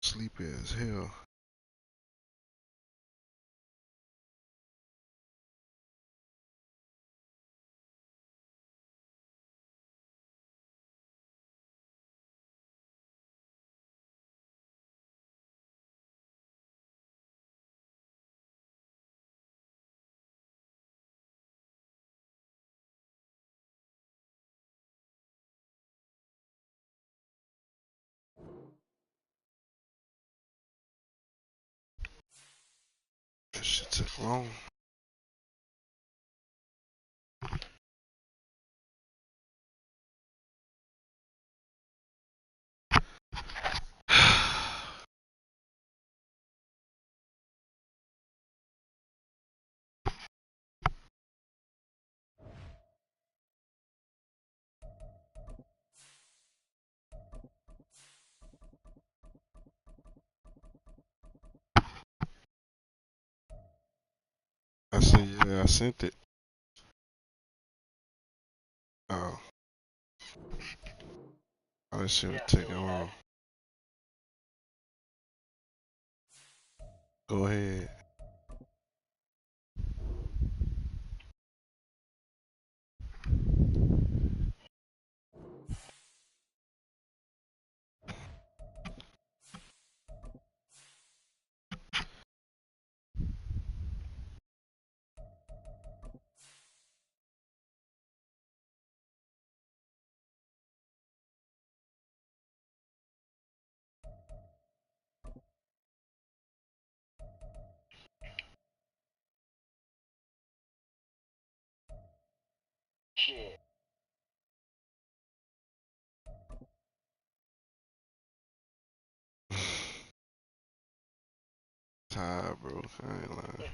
Sleepy as hell. That shit took long. I said, yeah, I sent it. Oh, that shit was taking long. Go ahead. Tired, bro. I ain't lying.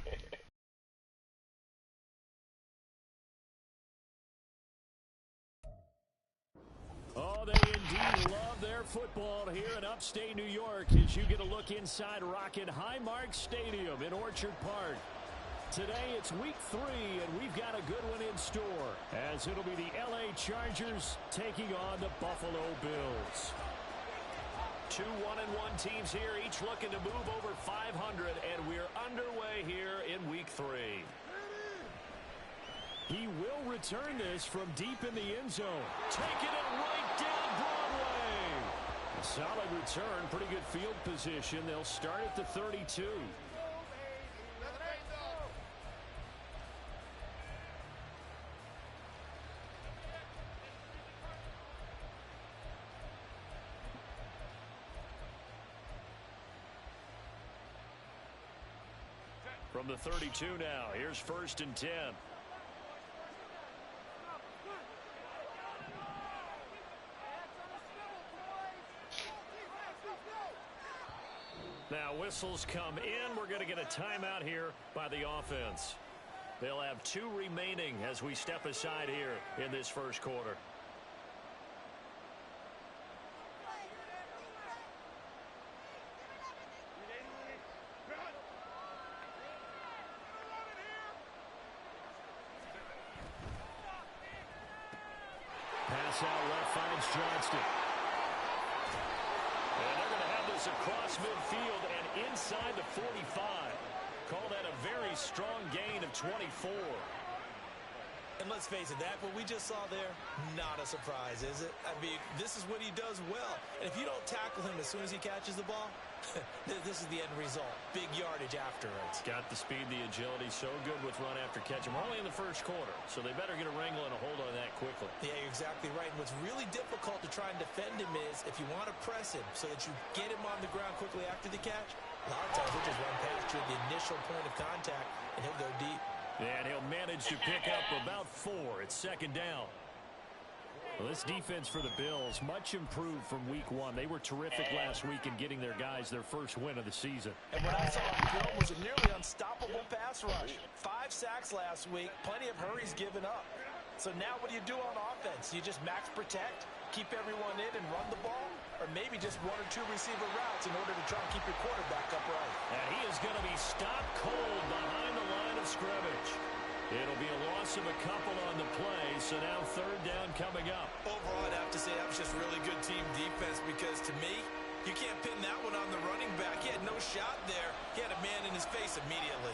Oh, they indeed love their football here in upstate New York as you get a look inside Rocket Highmark Stadium in Orchard Park. Today it's week 3, and we've got a good one in store as it'll be the LA Chargers taking on the Buffalo Bills. Two 1-1 teams here, each looking to move over 500, and we're underway here in week 3. He will return this from deep in the end zone. Taking it right down Broadway. A solid return, pretty good field position. They'll start at the 32. From the 32 now, here's 1st and 10. Now whistles come in. We're going to get a timeout here by the offense. They'll have 2 remaining as we step aside here in this first quarter. Pass out left finds Johnston. And they're going to have this across midfield and inside the 45. Call that a very strong gain of 24. And let's face it, that what we just saw there, not a surprise, is it? I mean, this is what he does well. And if you don't tackle him as soon as he catches the ball, this is the end result. Big yardage afterwards. Got the speed, the agility, so good with run after catch. We're only in the first quarter, so they better get a wrangle and a hold on that quickly. Yeah, you're exactly right. And what's really difficult to try and defend him is if you want to press him so that you get him on the ground quickly after the catch, a lot of times he'll just run past you at the initial point of contact, and he'll go deep. And he'll manage to pick up about 4. It's 2nd down. Well, this defense for the Bills, much improved from week 1. They were terrific last week in getting their guys their first win of the season. And what I saw on the film was a nearly unstoppable pass rush. 5 sacks last week, plenty of hurries given up. So now what do you do on offense? You just max protect, keep everyone in and run the ball? Or maybe just 1 or 2 receiver routes in order to try and keep your quarterback upright. And he is going to be stopped cold behind the line of scrimmage. It'll be a loss of a couple on the play, so now 3rd down coming up. Overall, I'd have to say that was just really good team defense because, to me, You can't pin that one on the running back. He had no shot there. He had a man in his face immediately.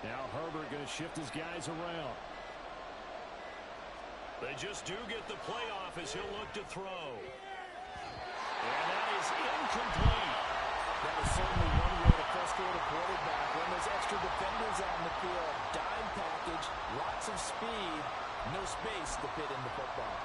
Now Herbert going to shift his guys around. They just do get the playoff as he'll look to throw. And that is incomplete. That is certainly one way to frustrate a quarterback when there's extra defenders on the field. Dime package, lots of speed, no space to fit in the football.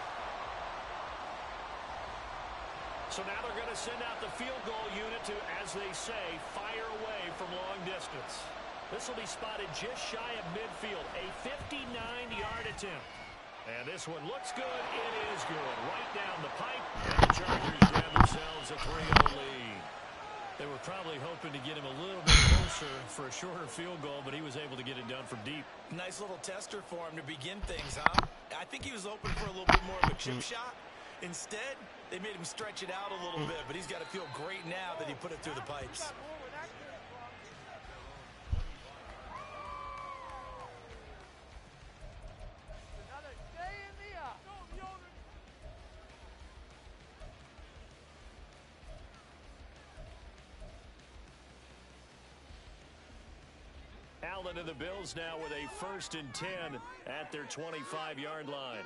So now they're going to send out the field goal unit to, as they say, fire away from long distance. This will be spotted just shy of midfield, a 59-yard attempt. And this one looks good. It is good. Right down the pipe. And the Chargers grab themselves a 3-0 lead. They were probably hoping to get him a little bit closer for a shorter field goal, but he was able to get it done from deep. Nice little tester for him to begin things, huh? I think he was open for a little bit more of a chip shot. Instead, they made him stretch it out a little bit, but he's got to feel great now that he put it through the pipes. Allen and the Bills now with a 1st and 10 at their 25-yard line.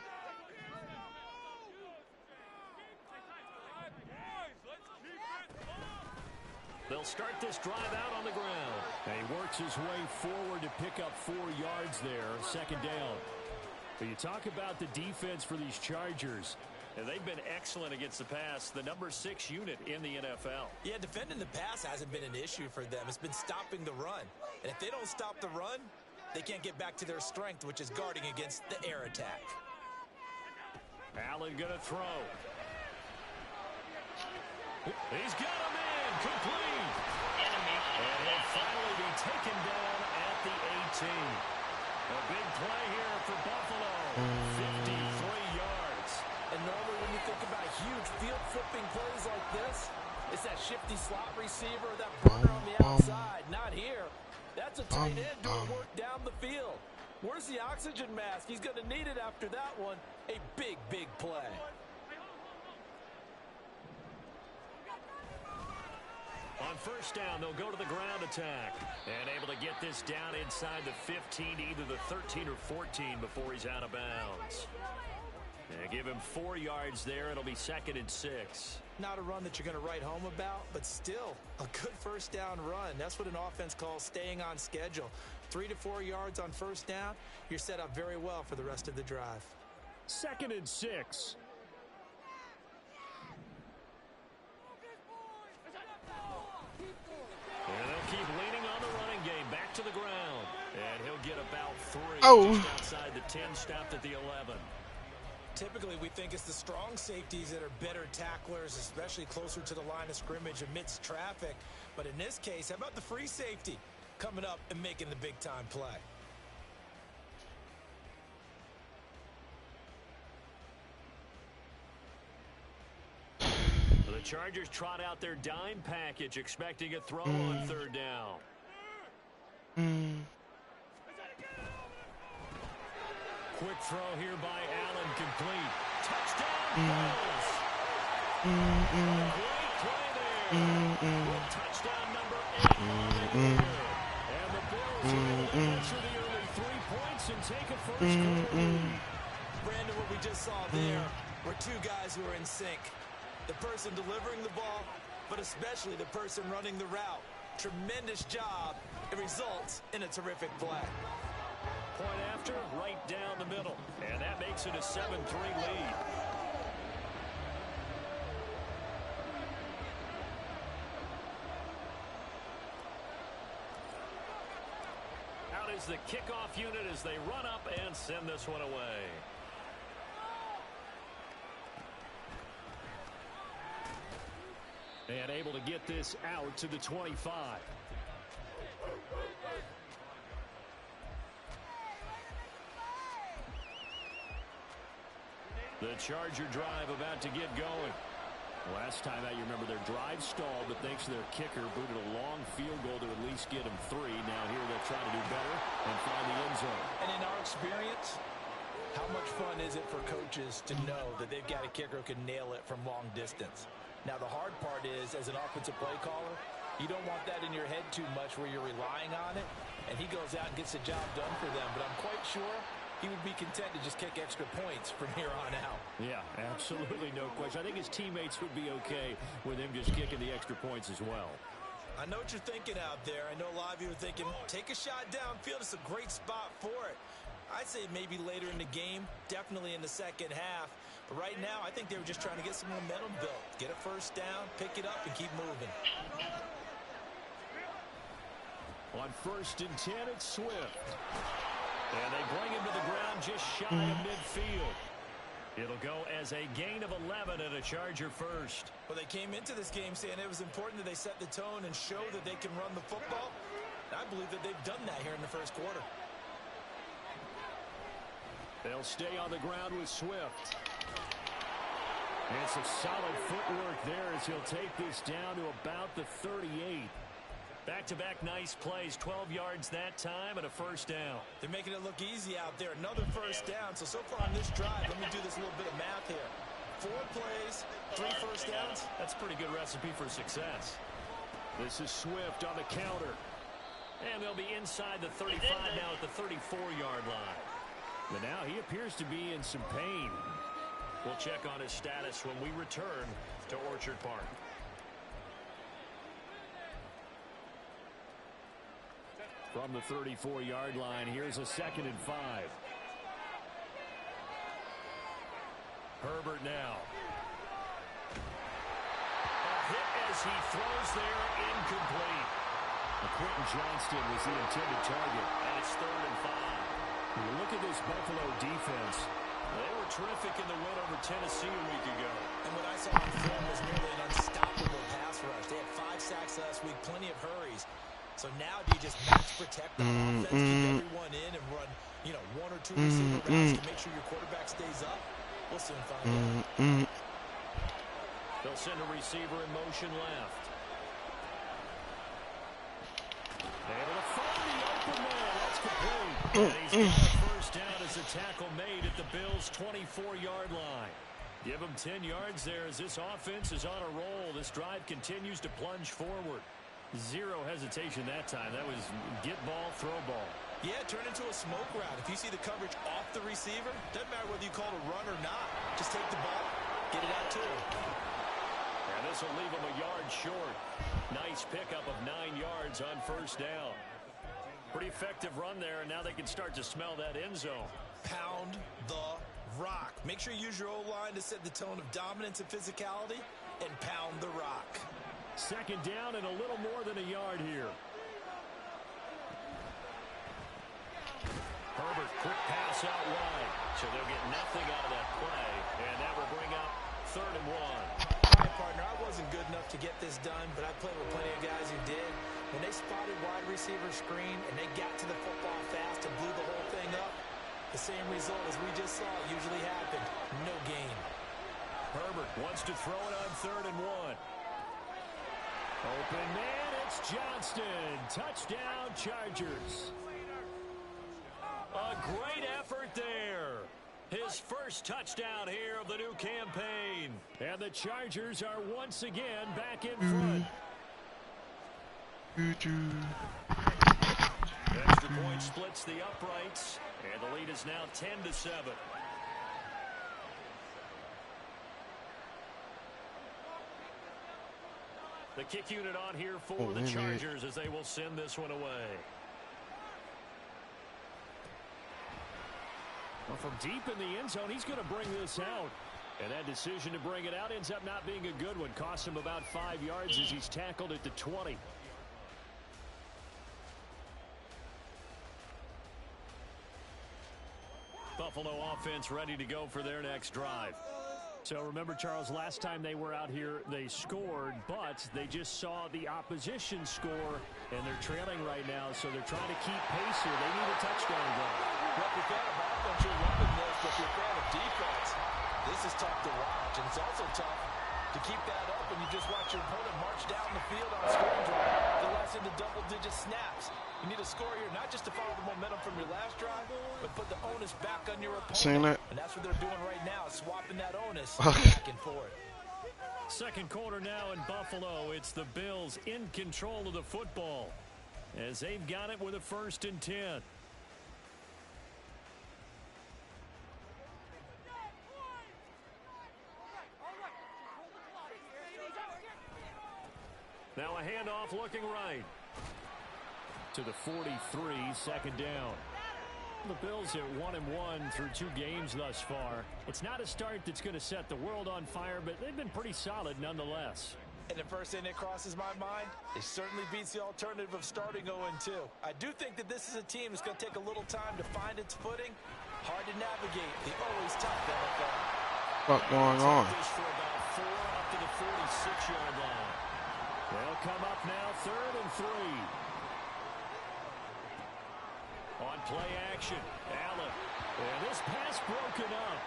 They'll start this drive out on the ground. And he works his way forward to pick up 4 yards there, 2nd down. But you talk about the defense for these Chargers. And they've been excellent against the pass, the number 6 unit in the NFL. Yeah, defending the pass hasn't been an issue for them. It's been stopping the run. And if they don't stop the run, they can't get back to their strength, which is guarding against the air attack. Allen going to throw. He's got him in, complete. And he'll finally be taken down at the 18. A big play here for Buffalo, 53 yards. And normally when you think about huge field flipping plays like this, it's that shifty slot receiver, that burner on the outside. Not here. That's a tight end doing work down the field. Where's the oxygen mask? He's going to need it after that one. A big, big play. On 1st down, they'll go to the ground attack. And able to get this down inside the 15 to either the 13 or 14 before he's out of bounds. And give him 4 yards there. It'll be 2nd and 6. Not a run that you're going to write home about, but still a good 1st down run. That's what an offense calls staying on schedule. 3 to 4 yards on 1st down. You're set up very well for the rest of the drive. 2nd and 6. And they'll keep leaning on the running game. Back to the ground. And he'll get about 3 just outside the 10, stopped at the 11. Typically, we think it's the strong safeties that are better tacklers, especially closer to the line of scrimmage amidst traffic. But in this case, how about the free safety coming up and making the big-time play? The Chargers trot out their dime package, expecting a throw on 3rd down. Quick throw here by Allen, complete. Touchdown, Bills. Great play there. With touchdown number 8 on the year. And the Bills are able to answer the early 3 points and take a 1st quarter lead. Brandon, what we just saw there were 2 guys who are in sync. The person delivering the ball, but especially the person running the route. Tremendous job. It results in a terrific play. Point after, right down the middle. And that makes it a 7-3 lead. Out is the kickoff unit as they run up and send this one away. And able to get this out to the 25. The Charger drive about to get going. Last time out, you remember their drive stalled, but thanks to their kicker, booted a long field goal to at least get them 3. Now here they're trying to do better and find the end zone. And in our experience, how much fun is it for coaches to know that they've got a kicker who can nail it from long distance? Now, the hard part is, as an offensive play caller, you don't want that in your head too much where you're relying on it, and he goes out and gets the job done for them. But I'm quite sure he would be content to just kick extra points from here on out. Yeah, absolutely no question. I think his teammates would be okay with him just kicking the extra points as well. I know what you're thinking out there. I know a lot of you are thinking, take a shot downfield. It's a great spot for it. I'd say maybe later in the game, definitely in the second half. But right now, I think they were just trying to get some momentum built. Get a first down, pick it up, and keep moving. On 1st and 10, it's Swift. And they bring him to the ground just shy of midfield. It'll go as a gain of 11 and a Charger first. Well, they came into this game saying it was important that they set the tone and show that they can run the football. And I believe that they've done that here in the first quarter. They'll stay on the ground with Swift. And some solid footwork there as he'll take this down to about the 38. Back-to-back nice plays, 12 yards that time and a first down. They're making it look easy out there. Another first down. So far on this drive, let me do this little bit of math here. 4 plays, 3 first downs. That's a pretty good recipe for success. This is Swift on the counter. And they'll be inside the 35 now at the 34-yard line. But now he appears to be in some pain. We'll check on his status when we return to Orchard Park. From the 34-yard line, here's a 2nd and 5. Herbert now. A hit as he throws there, incomplete. Quentin Johnston was the intended target, and it's 3rd and 5. When you look at this Buffalo defense, they were terrific in the win over Tennessee a week ago. And what I saw on film was nearly an unstoppable pass rush. They had 5 sacks last week, plenty of hurries. So now do you just max protect on offense, keep everyone in and run, 1 or 2 receiver routes to make sure your quarterback stays up? We'll soon find out. They'll send a receiver in motion left. Able to find the open man. That's complete. And he's got a first down as a tackle made at the Bills' 24-yard line. Give him 10 yards there as this offense is on a roll. This drive continues to plunge forward. 0 hesitation that time. That was get ball, throw ball. Yeah, turn into a smoke route. If you see the coverage off the receiver, doesn't matter whether you call it a run or not. Just take the ball, get it out to him. And this will leave him a yard short. Nice pickup of 9 yards on first down. Pretty effective run there, and now they can start to smell that end zone. Pound the rock. Make sure you use your O-line to set the tone of dominance and physicality, and pound the rock. 2nd down and a little more than a yard here. Herbert, quick pass out wide. So they'll get nothing out of that play. And that will bring up 3rd and 1. All right, partner, I wasn't good enough to get this done, but I played with plenty of guys who did. When they spotted wide receiver screen and they got to the football fast and blew the whole thing up, the same result as we just saw usually happened. No gain. Herbert wants to throw it on 3rd and 1. Open man, it's Johnston. Touchdown, Chargers. A great effort there. His first touchdown here of the new campaign. And the Chargers are once again back in front. Extra point splits the uprights. And the lead is now 10-7. The kick unit on here for the Chargers as they will send this one away. Well, from deep in the end zone, he's going to bring this out. And that decision to bring it out ends up not being a good one. Costs him about 5 yards as he's tackled at the 20. Buffalo offense ready to go for their next drive. So remember, Charles, last time they were out here, they scored, but they just saw the opposition score, and they're trailing right now, so they're trying to keep pace here. They need a touchdown goal. Well, if you're a fan of offense, you're loving this, but if you're a fan of defense, This is tough to watch, and it's also tough to keep that up when you just watch your opponent march down the field on a scoring drive that lasts into double-digit snaps. You need a score here, not just to follow the momentum from your last drive, but put the onus back on your opponent. Seen that? And that's what they're doing right now, swapping that onus back and forth. Second quarter now in Buffalo. It's the Bills in control of the football as they've got it with a 1st and 10. Now a handoff looking right to the 43, 2nd down. The Bills are 1-1 through 2 games thus far. It's not a start that's going to set the world on fire, but they've been pretty solid nonetheless. And the first thing that crosses my mind, it certainly beats the alternative of starting 0-2. I do think that this is a team that's going to take a little time to find its footing. Hard to navigate the always tough NFL. What's going on? For about 4 up to the 46-yard line. They'll come up now 3rd and 3. On play action, Allen. And this pass broken up.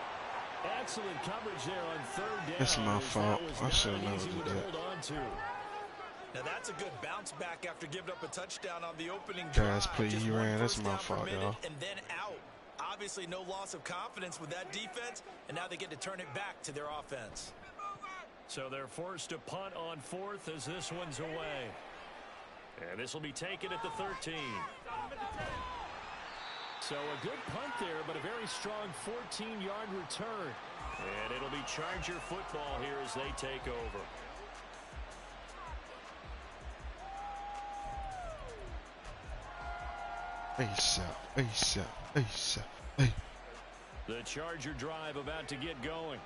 Excellent coverage there on 3rd down. It's my fault. I should have never did that. Now that's a good bounce back after giving up a touchdown on the opening Guys, drive. please, Just he one ran. That's first my down per fault, minute y'all. And then out. Obviously no loss of confidence with that defense, and now they get to turn it back to their offense. So they're forced to punt on 4th as this one's away. And this will be taken at the 13. So a good punt there, but a very strong 14-yard return. And it'll be Charger football here as they take over. ASAP. The Charger drive about to get going.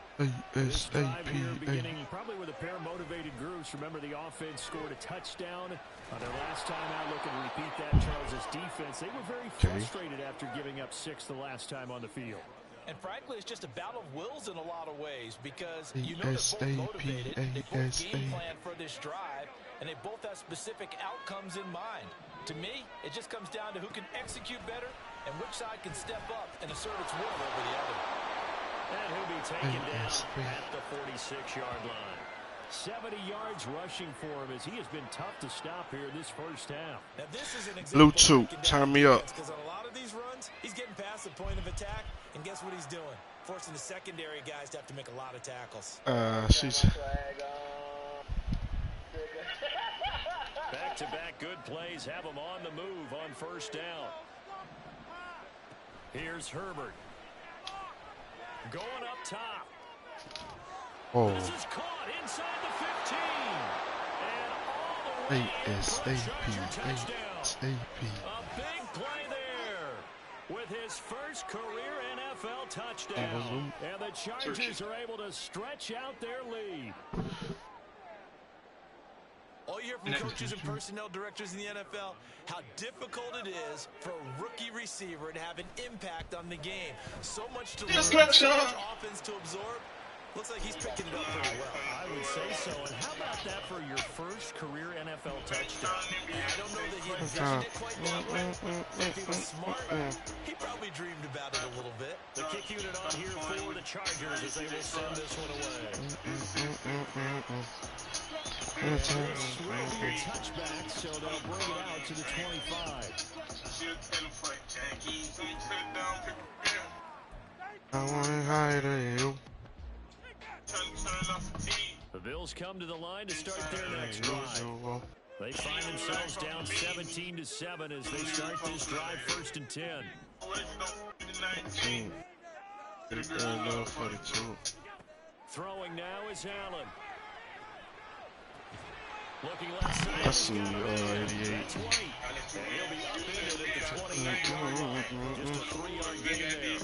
This drive here beginning probably with a pair of motivated groups. Remember, the offense scored a touchdown on their last time out. Looking to repeat that. Charles' defense, they were very frustrated after giving up 6 the last time on the field. And frankly, it's just a battle of wills in a lot of ways because you know they're both motivated. They both game plan for this drive, and they both have specific outcomes in mind. To me, it just comes down to who can execute better and which side can step up and assert its will over the other. And he'll be taken down at the 46-yard line. 70 yards rushing for him as he has been tough to stop here this first half. Now this is an example Bluetooth, turn me up. Because on a lot of these runs, he's getting past the point of attack, and guess what he's doing? Forcing the secondary guys to have to make a lot of tackles. She's back-to-back good plays have him on the move on 1st down. Here's Herbert. Going up top. oh. This is caught inside the 15. And all the way in for a Charger touchdown. A big play there with his first career NFL touchdown. And the Chargers are able to stretch out their lead. All you hear from coaches and personnel directors in the NFL, how difficult it is for a rookie receiver to have an impact on the game. So much to learn, so much offense to absorb. Looks like he's picking it up pretty well. I would say so. And how about that for your first career NFL touchdown? I don't know that he envisioned it quite that way. If he was smart, he probably dreamed about it a little bit. The kick unit on here for the Chargers as they will send this one away. Touchback, so they'll bring it out to the 25. I want to hide you. The Bills come to the line to start their next drive. They find themselves down 17-7 as they start this drive 1st and 10. 42. Throwing now is Allen. Looking left side. That's the 88. And he'll be up in it at the 28-yard line. Just a 3-yard gain there.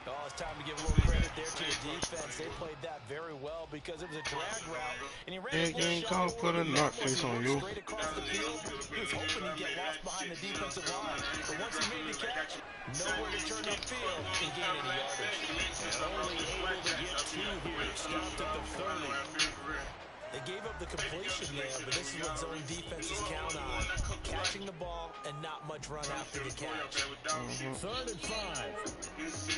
Oh, it's time to give a little credit there to the defense. They played that very well because it was a drag route. And he ran You ain't gonna put a nut face on you. straight across the field. He was hoping he'd get lost behind the defensive line. But once he made the catch, nowhere to turn upfield and gain any yardage. And only able to get 2 here. Stopped at the 30. They gave up the completion there, but this is what zone defenses count on. Catching the ball and not much run after the catch. 3rd and 5.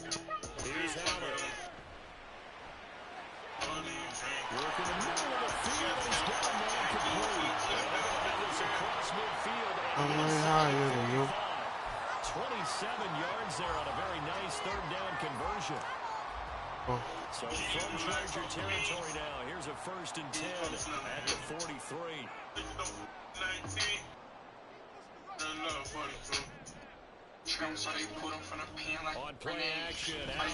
Here's yards there on a very nice third down conversion. Oh. So from Charger territory now, here's a 1st and 10 at the 43. On play action, Allen.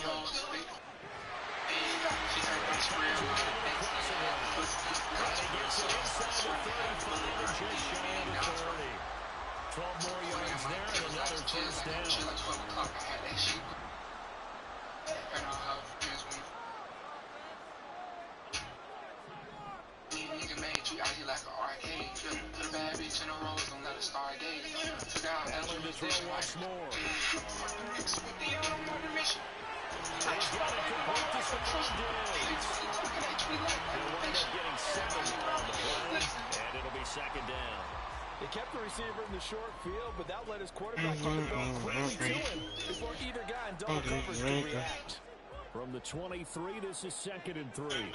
Gets it inside the 35 and just shy of the 30. 12 more yards there and another 1st down. Allen to throw once more. He's got it complete to He'll wind up getting 7 on the play, and it'll be 2nd down. They kept the receiver in the short field, but that let his quarterback get the ball quickly to him before either guy in double coverage could react. From the 23, this is 2nd and 3.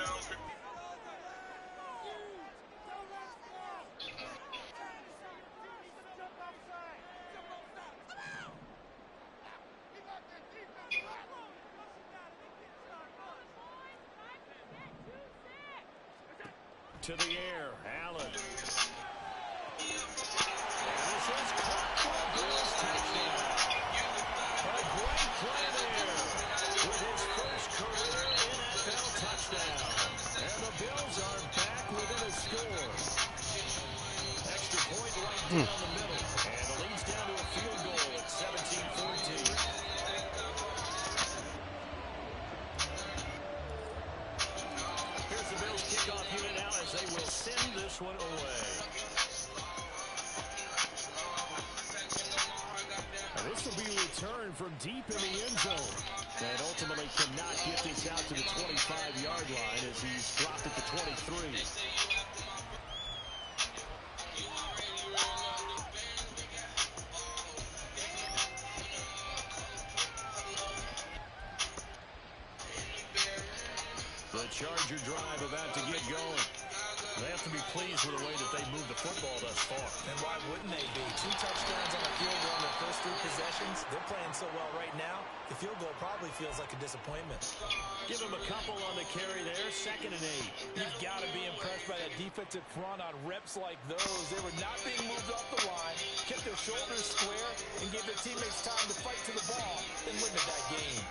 To the air, Allen. And this is caught for a Bills touchdown. A great play there with his first career NFL touchdown. And the Bills are back within a score. Extra point right down the middle. And it leads down to a field goal at 17-14. Here's the Bills kickoff unit now as they will send this one away. Now this will be returned from deep in the end zone. And ultimately cannot get this out to the 25-yard line as he's dropped at the 23. The Charger drive about to get going. They have to be pleased with the way that they moved the football thus far. And why wouldn't they be? 2 touchdowns on the field goal in their first 3 possessions. They're playing so well right now, the field goal probably feels like a disappointment. Give them a couple on the carry there, 2nd and 8. You've got to be impressed by that defensive front on reps like those. They were not being moved off the line, kept their shoulders square, and gave their teammates time to fight to the ball and limit that game.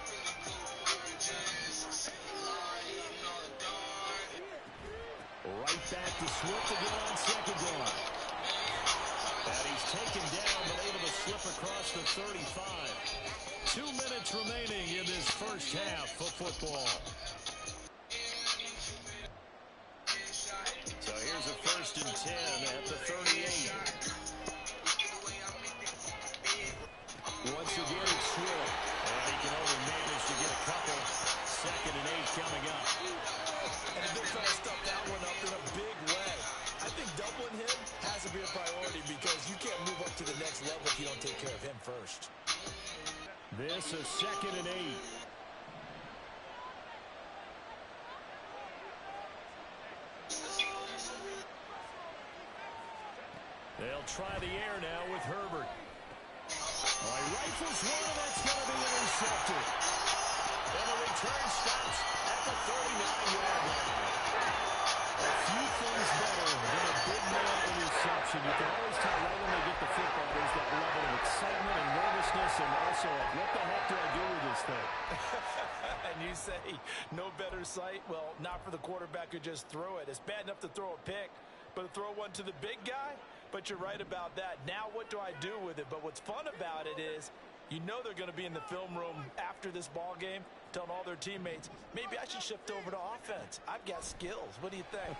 Right back to Swift again on 2nd down. And he's taken down, but able to slip across the 35. 2 minutes remaining in this first half of football. So here's a 1st and 10 at the 38. Once again, it's Swift. And he can only manage to get a couple. 2nd and 8 coming up. And they're trying to stuff that one up in a big way. I think doubling him has to be a priority because you can't move up to the next level if you don't take care of him first. This is 2nd and 8. They'll try the air now with Herbert. Oh, he rifles one, and that's going to be intercepted. And the return stops at the 39-yard line. A few things better than a big man interception. You can always tell right when they get the football, there's that level of excitement and nervousness, and also, what the heck do I do with this thing? And you say, no better sight? Well, not for the quarterback who just threw it. It's bad enough to throw a pick, but to throw one to the big guy? But you're right about that. Now what do I do with it? But what's fun about it is, you know they're going to be in the film room after this ball game, telling all their teammates, maybe I should shift over to offense. I've got skills. What do you think?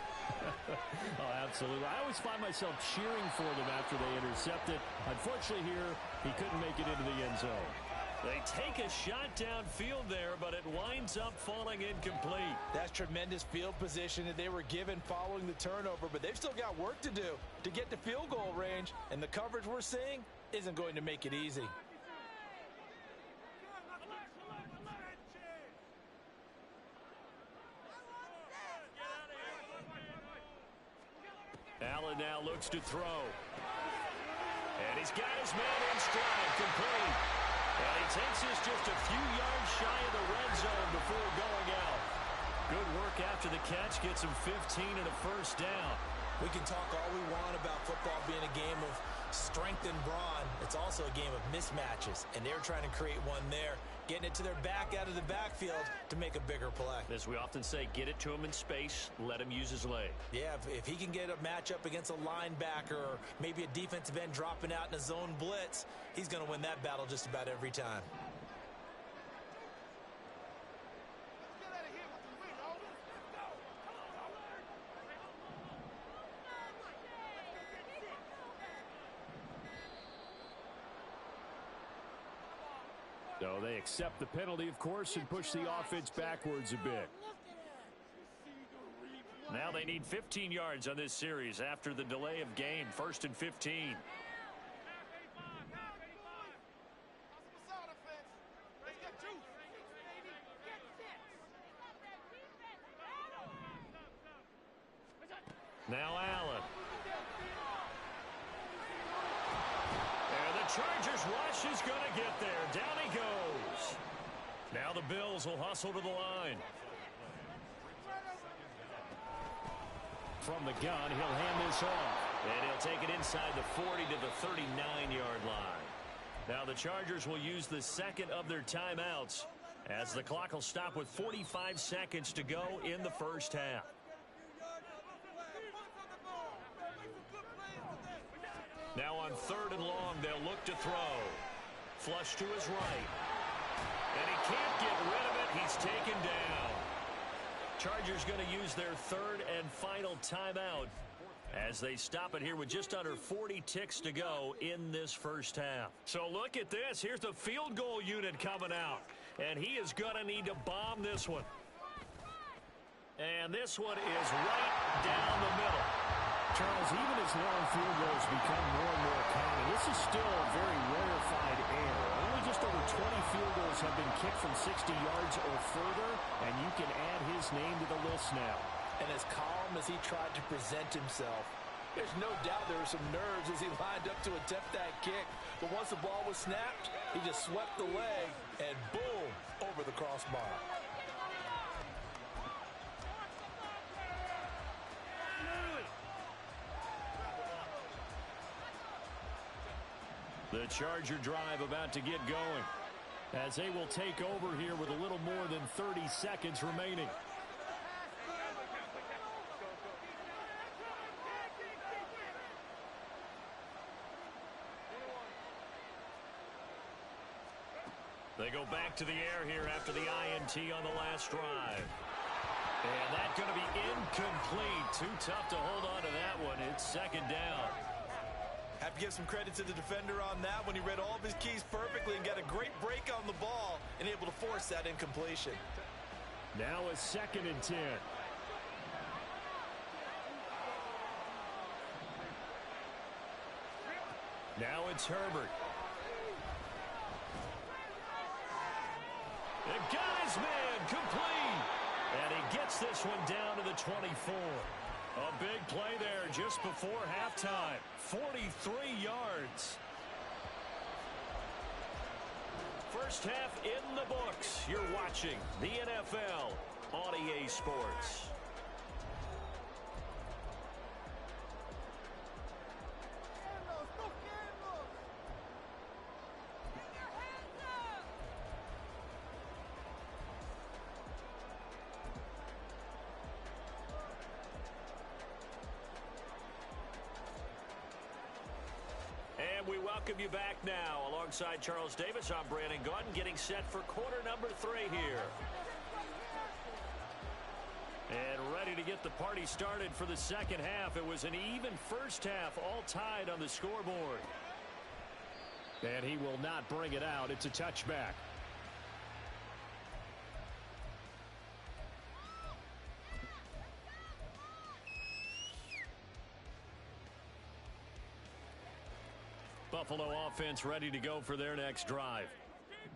Oh, absolutely. I always find myself cheering for them after they intercept it. Unfortunately here, he couldn't make it into the end zone. They take a shot downfield there, but it winds up falling incomplete. That's tremendous field position that they were given following the turnover, but they've still got work to do to get to field goal range, and the coverage we're seeing isn't going to make it easy. Allen now looks to throw. And he's got his man in stride, complete. just a few yards shy of the red zone before going out. Good work after the catch. Gets him 15 and a first down. We can talk all we want about football being a game of strength and brawn. It's also a game of mismatches, and they're trying to create one there, getting it to their back out of the backfield to make a bigger play. As we often say, get it to him in space, let him use his leg. Yeah, if he can get a matchup against a linebacker or maybe a defensive end dropping out in a zone blitz, he's going to win that battle just about every time. So they accept the penalty, of course, and push the offense backwards a bit. Now they need 15 yards on this series after the delay of game. 1st and 15. Now Allen. And the Chargers rush is going to get there. Down he goes. Now the Bills will hustle to the line. From the gun, he'll hand this off. And he'll take it inside the 40 to the 39-yard line. Now the Chargers will use the second of their timeouts as the clock will stop with 45 seconds to go in the first half. Now on 3rd and long, they'll look to throw. Flush to his right. And he can't get rid of it. He's taken down. Chargers going to use their 3rd and final timeout as they stop it here with just under 40 ticks to go in this first half. So look at this. Here's the field goal unit coming out. And he is going to need to bomb this one. And this one is right down the middle. Charles, even as long field goals become more and more common, this is still a very rarefied error. Only just over 20 field goals have been kicked from 60 yards or further, and you can add his name to the list now. And as calm as he tried to present himself, there's no doubt there were some nerves as he lined up to attempt that kick. But once the ball was snapped, he just swept the leg, and boom, over the crossbar. The Charger drive about to get going as they will take over here with a little more than 30 seconds remaining. They go back to the air here after the INT on the last drive. And that's going to be incomplete. Too tough to hold on to that one. It's 2nd down. Have to give some credit to the defender on that when he read all of his keys perfectly and got a great break on the ball and able to force that incompletion. Now a 2nd and 10. Now it's Herbert. And got his man complete. And he gets this one down to the 24. A big play there just before halftime. 43 yards. First half in the books. You're watching the NFL on EA Sports. And we welcome you back now. Alongside Charles Davis, I'm Brandon Gaudin, getting set for quarter number 3 here. And ready to get the party started for the second half. It was an even first half, all tied on the scoreboard. And he will not bring it out. It's a touchback. Buffalo offense ready to go for their next drive.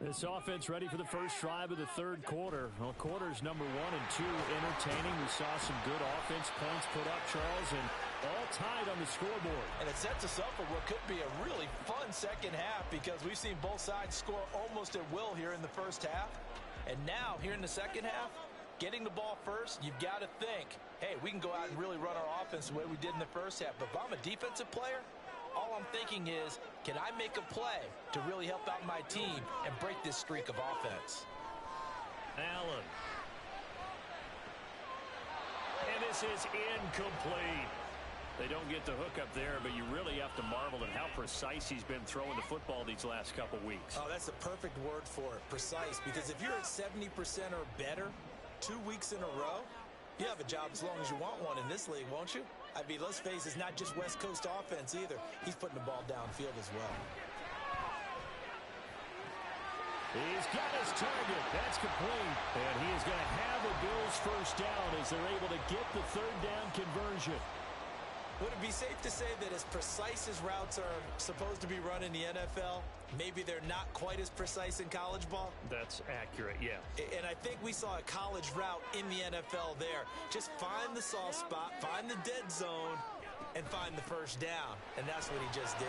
This offense ready for the first drive of the 3rd quarter. Well, quarters number 1 and 2 entertaining. We saw some good offense points put up, Charles, and All tied on the scoreboard. And it sets us up for what could be a really fun second half because we've seen both sides score almost at will here in the first half. And now, here in the second half, getting the ball first, you've got to think, hey, we can go out and really run our offense the way we did in the first half. But if I'm a defensive player, all I'm thinking is, can I make a play to really help out my team and break this streak of offense? Allen. And this is incomplete. They don't get the hook up there, but you really have to marvel at how precise he's been throwing the football these last couple weeks. Oh, that's the perfect word for it, precise. Because if you're at 70% or better 2 weeks in a row, you have a job as long as you want one in this league, won't you? I mean, let's face it, it's not just West Coast offense either. He's putting the ball downfield as well. He's got his target. That's complete. And he is going to have a Bills first down as they're able to get the third down conversion. Would it be safe to say that as precise as routes are supposed to be run in the NFL, maybe they're not quite as precise in college ball? That's accurate, yeah. And I think we saw a college route in the NFL there. Just find the soft spot, find the dead zone, and find the first down. And that's what he just did.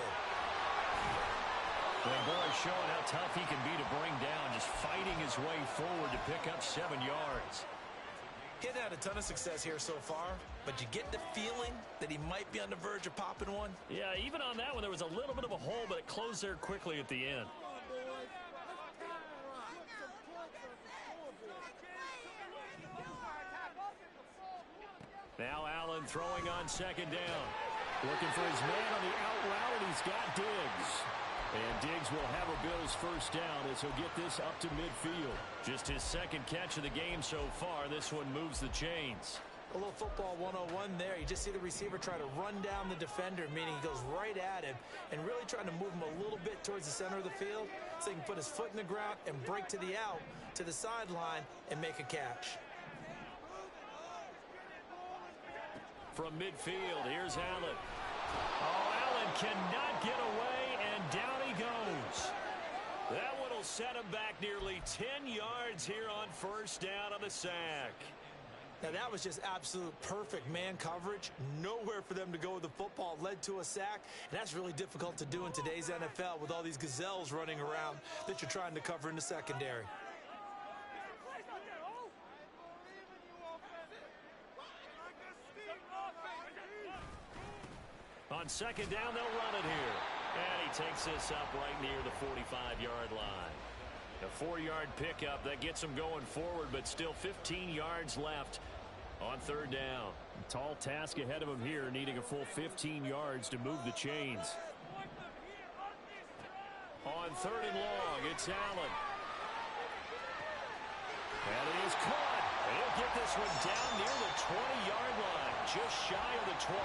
Well, boy, showing how tough he can be to bring down, just fighting his way forward to pick up 7 yards. He hasn't had a ton of success here so far, but you get the feeling that he might be on the verge of popping one. Yeah, even on that one, there was a little bit of a hole, but it closed there quickly at the end. Now Allen throwing on second down. Looking for his man on the out route, and he's got Diggs. And Diggs will have a Bills first down as he'll get this up to midfield. Just his second catch of the game so far. This one moves the chains. A little football 101 there. You just see the receiver try to run down the defender, meaning he goes right at him and really trying to move him a little bit towards the center of the field so he can put his foot in the ground and break to the out, to the sideline, and make a catch. From midfield, here's Allen. Oh, Allen cannot get away, and down he goes. That one will set him back nearly 10 yards here on first down on the sack. Now, that was just absolute perfect man coverage. Nowhere for them to go with the football. Led to a sack, and that's really difficult to do in today's NFL with all these gazelles running around that you're trying to cover in the secondary. On second down, they'll run it here. And he takes this up right near the 45-yard line. A 4-yard pickup that gets him going forward, but still 15 yards left on third down. A tall task ahead of him here, needing a full 15 yards to move the chains. On third and long, it's Allen. And it is caught. He'll get this one down near the 20-yard line, just shy of the 20.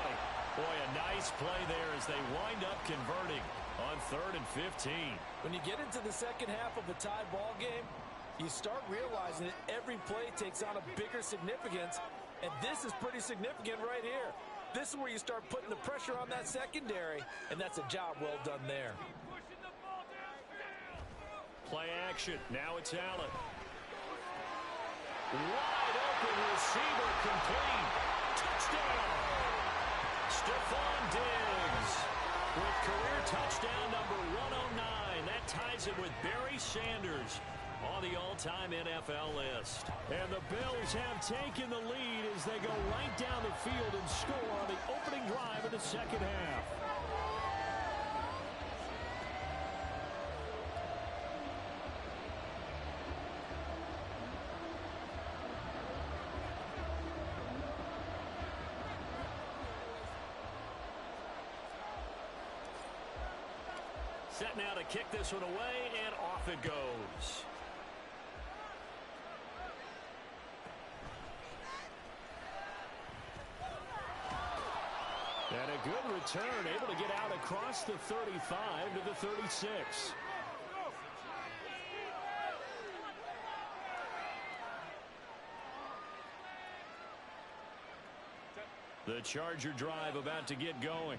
Boy, a nice play there as they wind up converting on third and 15. When you get into the second half of a tie ball game, you start realizing that every play takes on a bigger significance, and this is pretty significant right here. This is where you start putting the pressure on that secondary, and that's a job well done there. Play action. Now it's Allen. Wide open receiver complete. Touchdown. Stephon Diggs with career touchdown number 109. That ties him with Barry Sanders on the all-time NFL list. And the Bills have taken the lead as they go right down the field and score on the opening drive of the second half. Set now to kick this one away, and off it goes. And a good return, able to get out across the 35 to the 36. The Charger drive about to get going.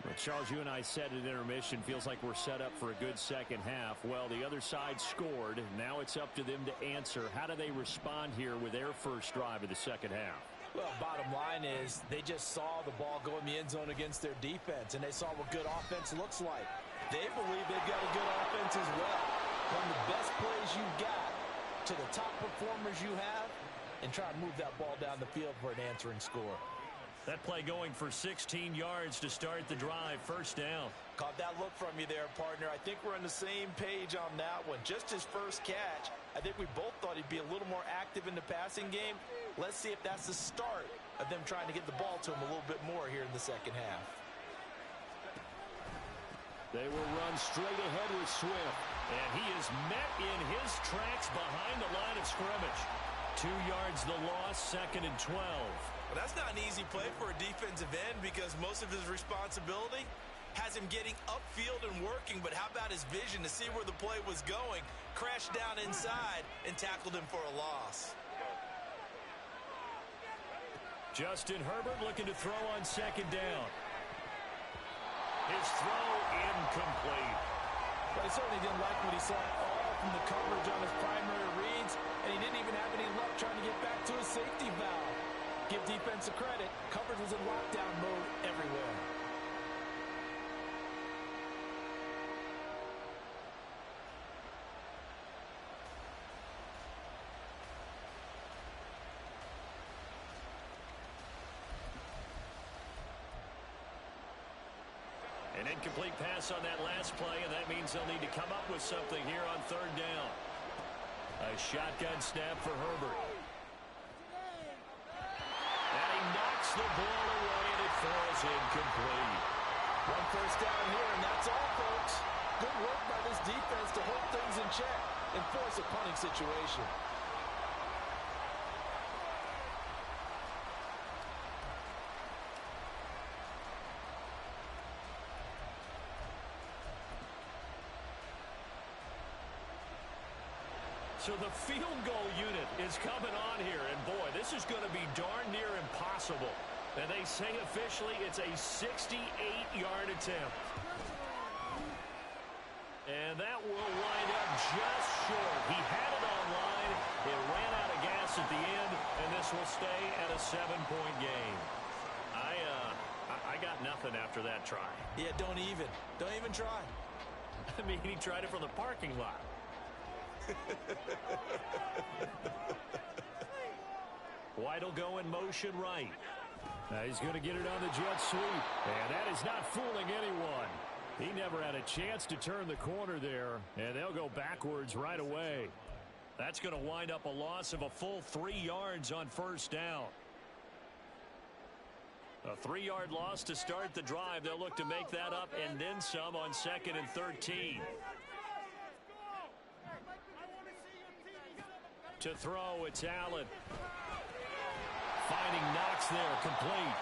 Well, Charles, you and I said at intermission, feels like we're set up for a good second half. Well, the other side scored. Now it's up to them to answer. How do they respond here with their first drive of the second half? Well, bottom line is they just saw the ball go in the end zone against their defense, and they saw what good offense looks like. They believe they've got a good offense as well. Run the best plays you've got to the top performers you have and try to move that ball down the field for an answering score. That play going for 16 yards to start the drive. First down. Caught that look from you there, partner. I think we're on the same page on that one. Just his first catch, I think we both thought he'd be a little more active in the passing game. Let's see if that's the start of them trying to get the ball to him a little bit more here in the second half. They will run straight ahead with Swift. And he is met in his tracks behind the line of scrimmage. 2 yards the loss, 2nd and 12. Well, that's not an easy play for a defensive end because most of his responsibility has him getting upfield and working, but how about his vision to see where the play was going, crashed down inside, and tackled him for a loss. Justin Herbert looking to throw on 2nd down. His throw incomplete. But he certainly didn't like what he saw all from the coverage on his primary reads, and he didn't even have any luck trying to get back to his safety valve. Give defense a credit. Coverage was in lockdown mode everywhere. An incomplete pass on that last play, and that means they'll need to come up with something here on 3rd down. A shotgun snap for Herbert. And he knocks the ball away, and it falls incomplete. One first down here, and that's all, folks. Good work by this defense to hold things in check and force a punting situation. So the field goal unit is coming on here, and boy, this is going to be darn near impossible. And they say officially it's a 68-yard attempt. And that will wind up just short. He had it on line. It ran out of gas at the end, and this will stay at a 7-point game. I got nothing after that try. Yeah, don't even try. I mean, he tried it from the parking lot. White will go in motion right. He's going to get it on the jet sweep. And that is not fooling anyone. He never had a chance to turn the corner there. And they'll go backwards right away. That's going to wind up a loss of a full 3 yards on 1st down. A 3-yard loss to start the drive. They'll look to make that up and then some on 2nd and 13. To throw, it's Allen. Finding Knox there, complete.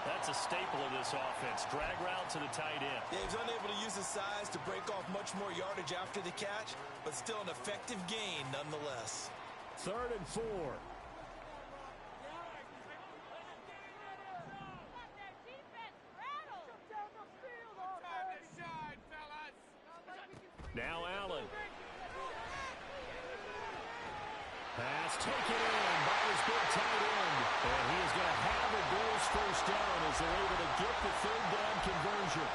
That's a staple of this offense. Drag route to the tight end. Yeah, he's unable to use his size to break off much more yardage after the catch, but still an effective gain nonetheless. 3rd and 4. Now Allen. Pass taken in by his big tight end. And he is going to have a Bills 1st down as they're able to get the 3rd down conversion.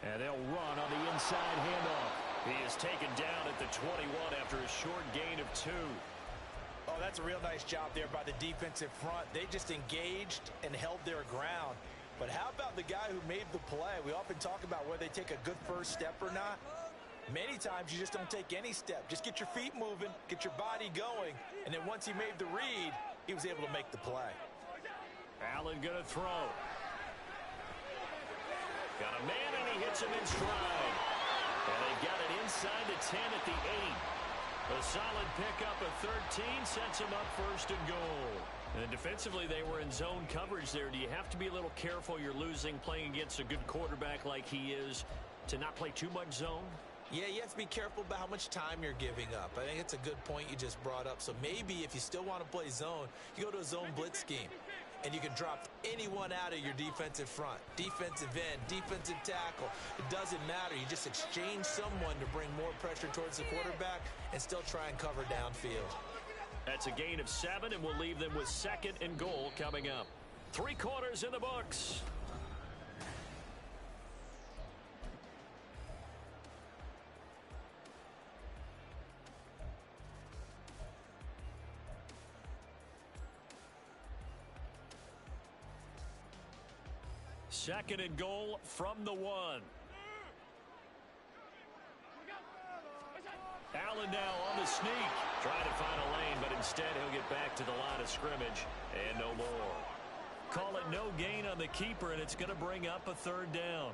And they'll run on the inside handoff. He is taken down at the 21 after a short gain of 2. Oh, that's a real nice job there by the defensive front. They just engaged and held their ground. But how about the guy who made the play? We often talk about whether they take a good first step or not. Many times you just don't take any step. Just get your feet moving, get your body going, and then once he made the read, he was able to make the play. Allen going to throw. Got a man, and he hits him in stride. And they got it inside the 10 at the 8. A solid pickup of 13 sets him up 1st and goal. And defensively, they were in zone coverage there. Do you have to be a little careful? You're losing playing against a good quarterback like he is to not play too much zone? Yeah, you have to be careful about how much time you're giving up. I think it's a good point you just brought up. So maybe if you still want to play zone, you go to a zone blitz scheme. And you can drop anyone out of your defensive front. Defensive end, defensive tackle. It doesn't matter. You just exchange someone to bring more pressure towards the quarterback and still try and cover downfield. That's a gain of 7, and we'll leave them with 2nd and goal coming up. 3 quarters in the books. Second and goal from the 1. Allen now on the sneak. Trying to find a lane, but instead he'll get back to the line of scrimmage and no more. Call it no gain on the keeper, and it's going to bring up a 3rd down.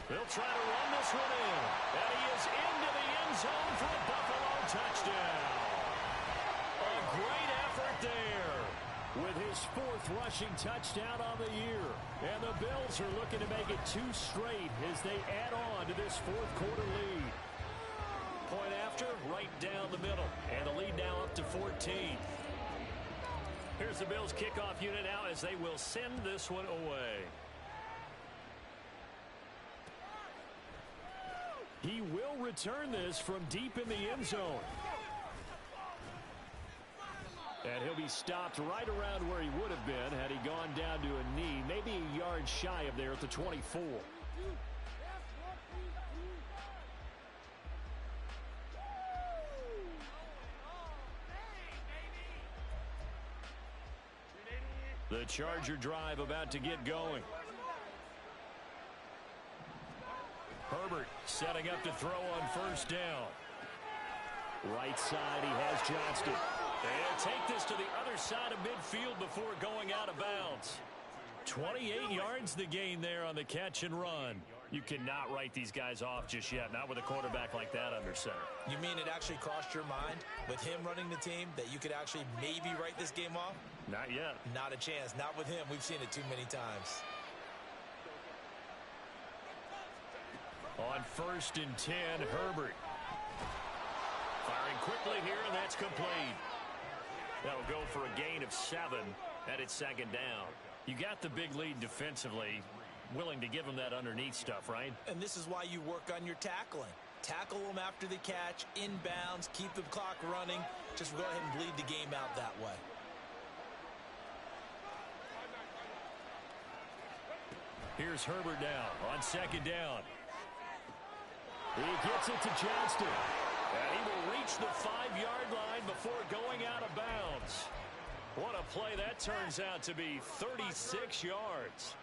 They'll try to run this one in. And he is into the end zone for a Buffalo touchdown. A great effort there with his 4th rushing touchdown on the year. And the Bills are looking to make it 2 straight as they add on to this 4th quarter lead. Point after, right down the middle. And the lead now up to 14. Here's the Bills kickoff unit now as they will send this one away. He will return this from deep in the end zone. And he'll be stopped right around where he would have been had he gone down to a knee, maybe a yard shy of there at the 24. The Charger drive about to get going. Herbert setting up to throw on 1st down. Right side, he has Johnston. They'll take this to the other side of midfield before going out of bounds. 28 yards the gain there on the catch and run. You cannot write these guys off just yet, not with a quarterback like that under center. You mean it actually crossed your mind with him running the team that you could actually maybe write this game off? Not yet. Not a chance. Not with him. We've seen it too many times. On 1st and 10, Herbert. Firing quickly here, and that's complete. That'll go for a gain of 7, and it's 2nd down. You got the big lead defensively. Willing to give him that underneath stuff, right? And this is why you work on your tackling. Tackle them after the catch, inbounds, keep the clock running. Just go ahead and bleed the game out that way. Here's Herbert now on 2nd down. He gets it to Johnston. And he will reach the 5-yard line before going out of bounds. What a play that turns out to be, 36 yards.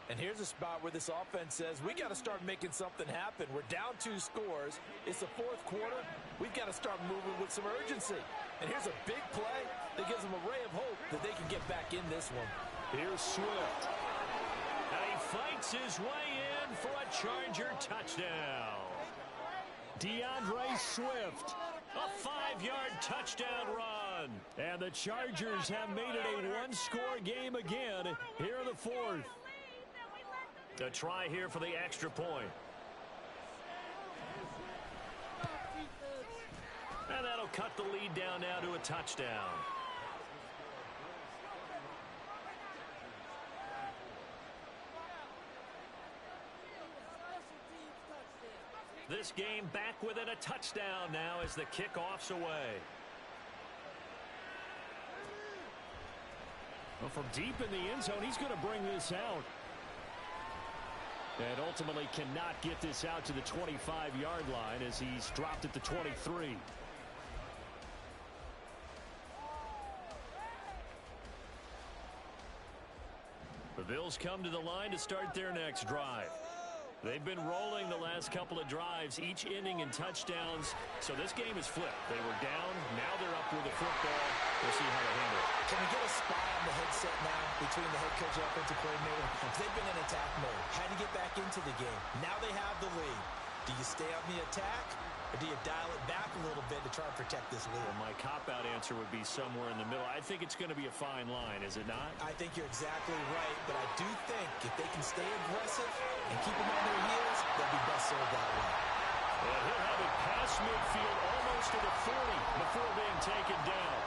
And here's a spot where this offense says, we got to start making something happen. We're down 2 scores. It's the 4th quarter. We've got to start moving with some urgency. And here's a big play that gives them a ray of hope that they can get back in this one. Here's Swift. And he fights his way in for a Charger touchdown. DeAndre Swift, a 5-yard touchdown run. And the Chargers have made it a 1-score game again here in the 4th. A try here for the extra point. And that'll cut the lead down now to a touchdown. This game back within a touchdown now as the kickoff's away. Well, from deep in the end zone, he's going to bring this out. And ultimately cannot get this out to the 25-yard line as he's dropped at the 23. The Bills come to the line to start their next drive. They've been rolling the last couple of drives, each ending in touchdowns. So this game is flipped. They were down. Now they're up with the football. We'll see how they handle it. Can we get a spy on the headset now between the head coach and offensive coordinator? They've been in attack mode. Had to get back into the game. Now they have the lead. Do you stay on the attack, or do you dial it back a little bit to try and protect this lead? Well, my cop-out answer would be somewhere in the middle. I think it's going to be a fine line, is it not? I think you're exactly right, but I do think if they can stay aggressive and keep them on their heels, they'll be best served that way. And he'll have it past midfield almost to the 40 before being taken down.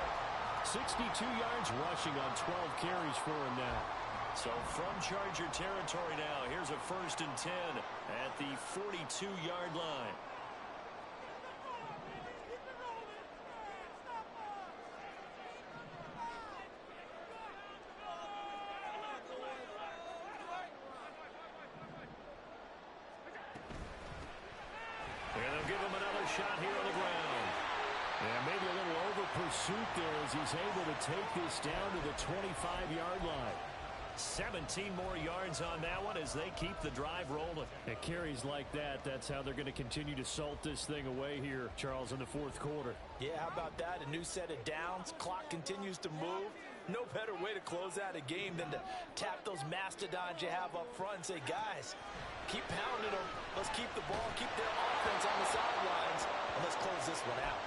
62 yards rushing on 12 carries for him now. So from Charger territory now, here's a 1st and 10 at the 42-yard line. And they'll give him another shot here on the ground. And maybe a little over pursuit there as he's able to take this down to the 25-yard line. 17 more yards on that one as they keep the drive rolling. At carries like that, that's how they're going to continue to salt this thing away here, Charles, in the 4th quarter. Yeah, how about that? A new set of downs. Clock continues to move. No better way to close out a game than to tap those mastodons you have up front and say, guys, keep pounding them. Let's keep the ball, keep their offense on the sidelines, and let's close this one out.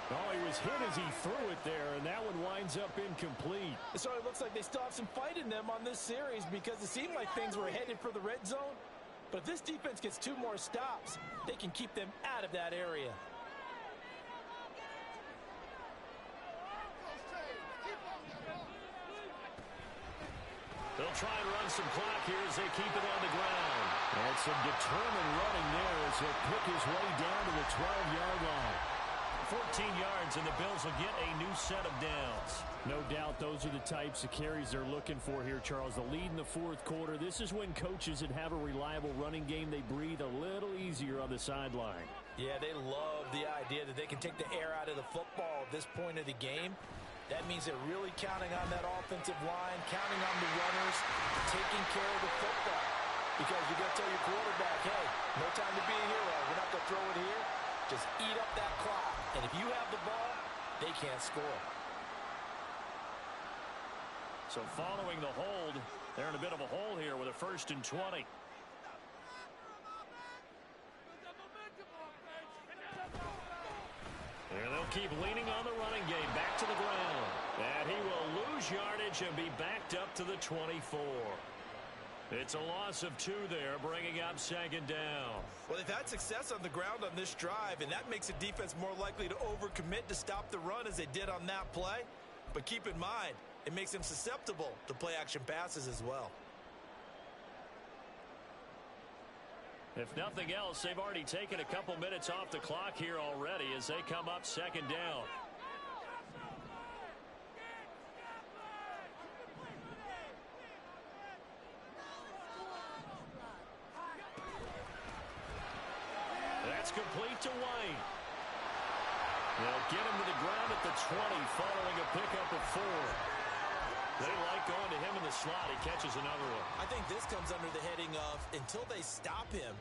Oh, he was hit as he threw it there, and that one winds up incomplete. So it looks like they still have some fight in them on this series because it seemed like things were headed for the red zone. But if this defense gets 2 more stops, they can keep them out of that area. They'll try and run some clock here as they keep it on the ground. And some determined running there as he'll pick his way down to the 12-yard line. 14 yards, and the Bills will get a new set of downs. No doubt those are the types of carries they're looking for here, Charles. The lead in the 4th quarter. This is when coaches that have a reliable running game, they breathe a little easier on the sideline. Yeah, they love the idea that they can take the air out of the football at this point of the game. That means they're really counting on that offensive line, counting on the runners, taking care of the football. Because you're going to tell your quarterback, hey, no time to be a hero. We're not going to throw it here. Just eat up that clock. And if you have the ball, they can't score. So following the hold, they're in a bit of a hole here with a 1st and 20. And they'll keep leaning on the running game back to the ground. And he will lose yardage and be backed up to the 24. It's a loss of 2 there, bringing up 2nd down. Well, they've had success on the ground on this drive, and that makes the defense more likely to overcommit to stop the run as they did on that play. But keep in mind, it makes them susceptible to play-action passes as well. If nothing else, they've already taken a couple minutes off the clock here already as they come up 2nd down. That's complete to White. They'll get him to the ground at the 20 following a pickup of 4. They like going to him in the slot. He catches another one. I think this comes under the heading of until they stop him,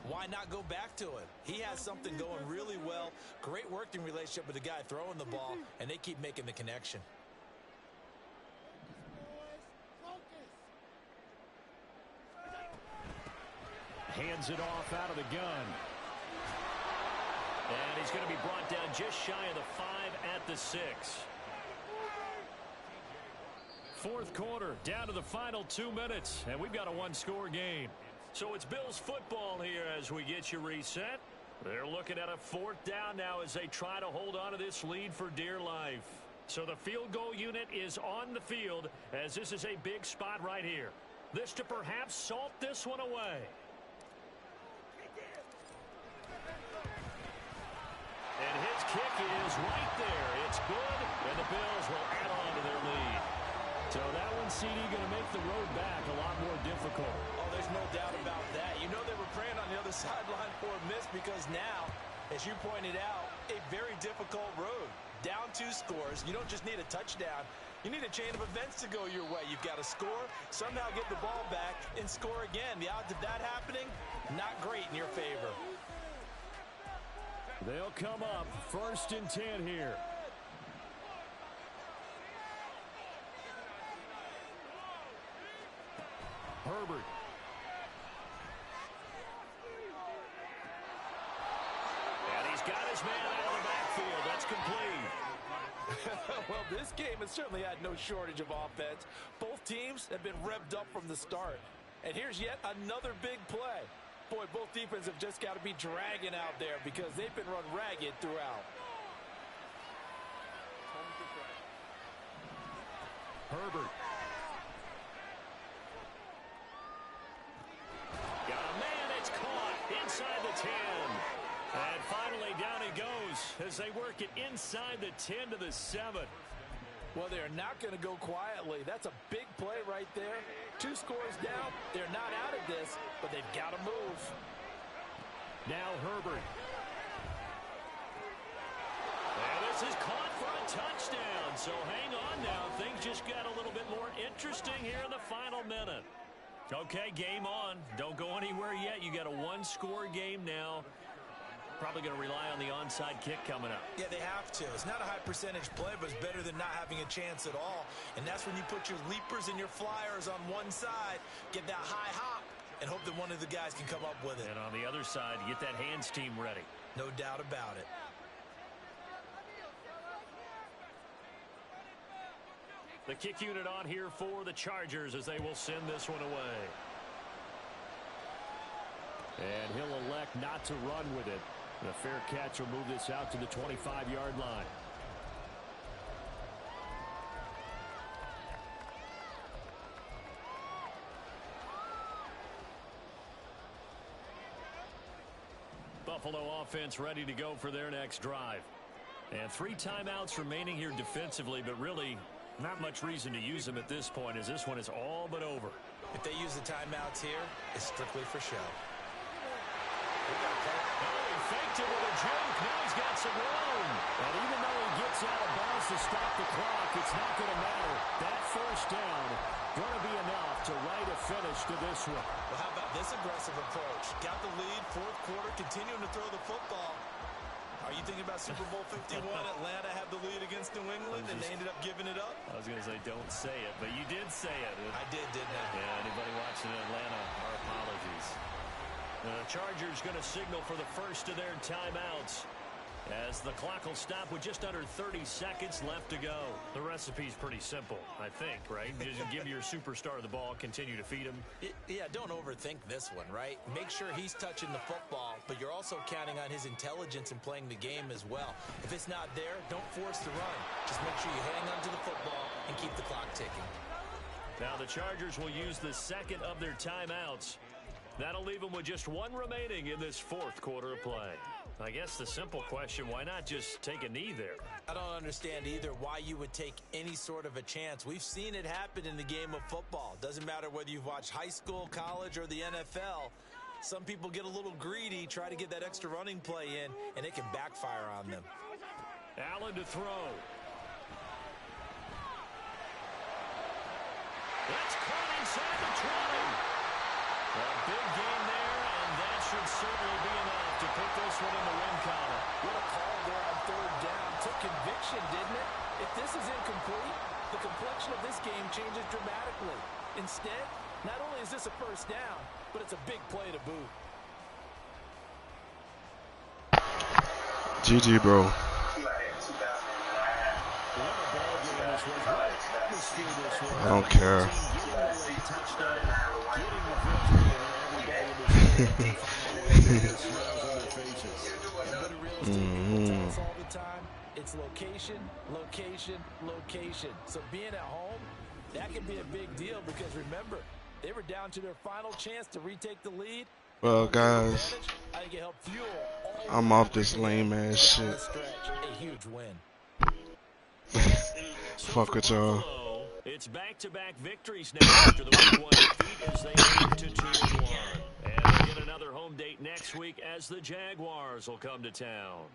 why not go back to him? He has something going really well. Great working relationship with the guy throwing the ball, and they keep making the connection. Hands it off out of the gun. And he's going to be brought down just shy of the 5 at the 6. 4th quarter, down to the final 2 minutes, and we've got a 1-score game. So it's Bills football here as we get you reset. They're looking at a 4th down now as they try to hold on to this lead for dear life. So the field goal unit is on the field as this is a big spot right here. This to perhaps salt this one away. And his kick is right there. It's good, and the Bills will add on to their lead. So that one, CD, going to make the road back a lot more difficult. Oh, there's no doubt about that. You know they were praying on the other sideline for a miss because now, as you pointed out, a very difficult road. Down 2 scores. You don't just need a touchdown. You need a chain of events to go your way. You've got to score, somehow get the ball back, and score again. The odds of that happening, not great in your favor. They'll come up 1st and 10 here. Herbert. complete. Well, this game has certainly had no shortage of offense. Both teams have been revved up from the start. And here's yet another big play. Boy, both defenses have just got to be dragging out there because they've been run ragged throughout. Herbert. Got a man, it's caught inside the 10. And finally down he goes as they work it inside the 10 to the 7. Well, they're not going to go quietly. That's a big play right there. 2 scores down. They're not out of this, but they've got to move. Now Herbert. And this is caught for a touchdown. So hang on now. Things just got a little bit more interesting here in the final minute. Okay, game on. Don't go anywhere yet. You got a 1-score game now. Probably going to rely on the onside kick coming up. Yeah, they have to. It's not a high percentage play, but it's better than not having a chance at all. And that's when you put your leapers and your flyers on one side, get that high hop, and hope that one of the guys can come up with it. And on the other side, get that hands team ready. No doubt about it. The kick unit on here for the Chargers as they will send this one away. And he'll elect not to run with it. A fair catch will move this out to the 25-yard line. Buffalo offense ready to go for their next drive. And 3 timeouts remaining here defensively, but really not much reason to use them at this point as this one is all but over. If they use the timeouts here, it's strictly for show. Faked it with a joke. Now he's got some room. And even though he gets out of bounds to stop the clock, it's not going to matter. That first down going to be enough to write a finish to this one. Well, how about this aggressive approach? Got the lead, 4th quarter, continuing to throw the football. Are you thinking about Super Bowl 51? Atlanta had the lead against New England, and they ended up giving it up? I was going to say don't say it, but you did say it. I did, didn't I? Yeah, anybody watching Atlanta, our apologies. The Chargers going to signal for the first of their timeouts as the clock will stop with just under 30 seconds left to go. The recipe's pretty simple, I think, right? Just give your superstar the ball, continue to feed him. Yeah, don't overthink this one, right? Make sure he's touching the football, but you're also counting on his intelligence in playing the game as well. If it's not there, don't force the run. Just make sure you hang on to the football and keep the clock ticking. Now the Chargers will use the second of their timeouts. That'll leave them with just 1 remaining in this 4th quarter of play. I guess the simple question, why not just take a knee there? I don't understand either why you would take any sort of a chance. We've seen it happen in the game of football. Doesn't matter whether you've watched high school, college, or the NFL. Some people get a little greedy, try to get that extra running play in, and it can backfire on them. Allen to throw. That's caught inside the 20. A big game there, and that should certainly be enough to put this one in the win column. What a call there on 3rd down. Took conviction, didn't it? If this is incomplete, the complexion of this game changes dramatically. Instead, not only is this a first down, but it's a big play to boot. GG, bro. I don't care. All the time, it's location, location, location. So being at home, that can be a big deal because remember, they were down to their final chance to retake the lead. Well, guys, I think it helped fuel I'm off this lame ass shit. A huge win. Fuck with y'all. It's back-to-back victories now after the week 1 defeat as they move to 2-1. And they get another home date next week as the Jaguars will come to town.